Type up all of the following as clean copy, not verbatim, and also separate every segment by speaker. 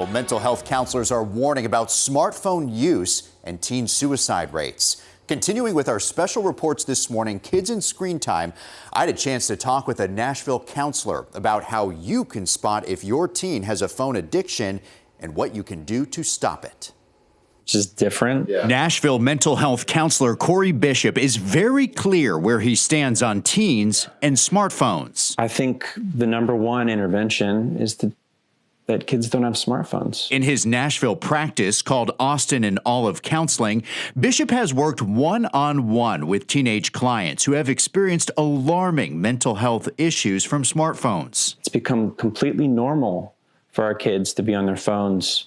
Speaker 1: Well, mental health counselors are warning about smartphone use and teen suicide rates. Continuing with our special reports this morning, Kids and Screen Time, I had a chance to talk with a Nashville counselor about how you can spot if your teen has a phone addiction and what you can do to stop it.
Speaker 2: Just different.
Speaker 3: Yeah.
Speaker 1: Nashville mental health counselor Corey Bishop is very clear where he stands on teens and smartphones.
Speaker 2: I think the number one intervention is that kids don't have smartphones.
Speaker 1: In his Nashville practice called Austin and Olive Counseling, Bishop has worked one-on-one with teenage clients who have experienced alarming mental health issues from smartphones.
Speaker 2: It's become completely normal for our kids to be on their phones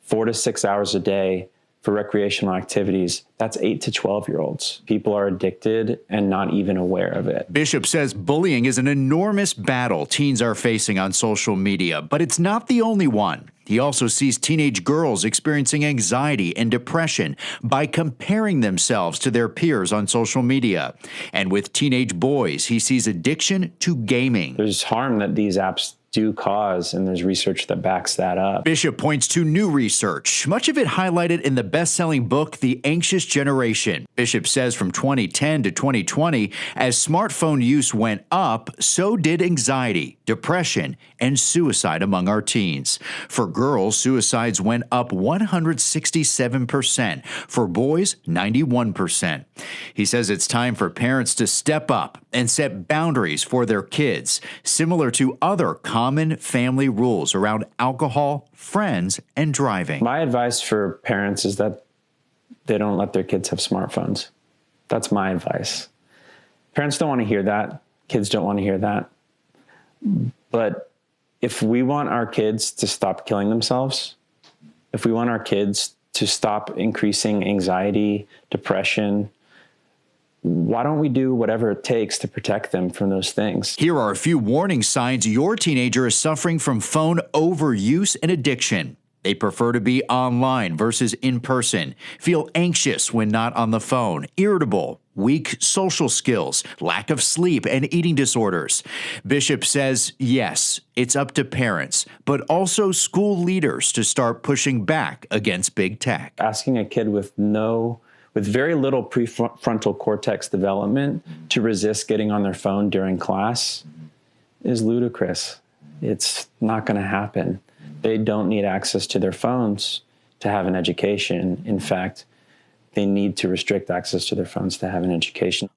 Speaker 2: 4 to 6 hours a day for recreational activities. That's 8 to 12-year-olds. People are addicted and not even aware of it.
Speaker 1: Bishop says bullying is an enormous battle teens are facing on social media, but it's not the only one. He also sees teenage girls experiencing anxiety and depression by comparing themselves to their peers on social media. And with teenage boys, he sees addiction to gaming.
Speaker 2: There's harm that these apps do cause, and there's research that backs that up.
Speaker 1: Bishop points to new research, much of it highlighted in the best-selling book, The Anxious Generation. Bishop says from 2010 to 2020, as smartphone use went up, so did anxiety, depression, and suicide among our teens. For girls, suicides went up 167%. For boys, 91%. He says it's time for parents to step up and set boundaries for their kids, similar to other common family rules around alcohol, friends, and driving.
Speaker 2: My advice for parents is that they don't let their kids have smartphones. That's my advice. Parents don't want to hear that. Kids don't want to hear that. But if we want our kids to stop killing themselves, if we want our kids to stop increasing anxiety, depression, why don't we do whatever it takes to protect them from those things?
Speaker 1: Here are a few warning signs your teenager is suffering from phone overuse and addiction. They prefer to be online versus in person, feel anxious when not on the phone, irritable, weak social skills, lack of sleep, and eating disorders. Bishop says, yes, it's up to parents, but also school leaders to start pushing back against big tech.
Speaker 2: Asking a kid with very little prefrontal cortex development to resist getting on their phone during class is ludicrous. It's not going to happen. They don't need access to their phones to have an education. In fact, they need to restrict access to their phones to have an education.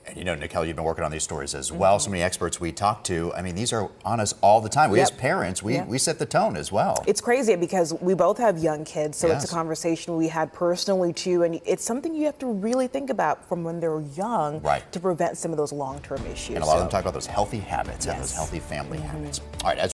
Speaker 1: And you know, Nicole, you've been working on these stories as well. So many experts we talk to, I mean, these are on us all the time. We as parents, we set the tone as well.
Speaker 4: It's crazy because we both have young kids, so it's a conversation we had personally too, and it's something you have to really think about from when they're young to prevent some of those long-term issues.
Speaker 1: And a lot of them talk about those healthy habits and those healthy family habits. All right.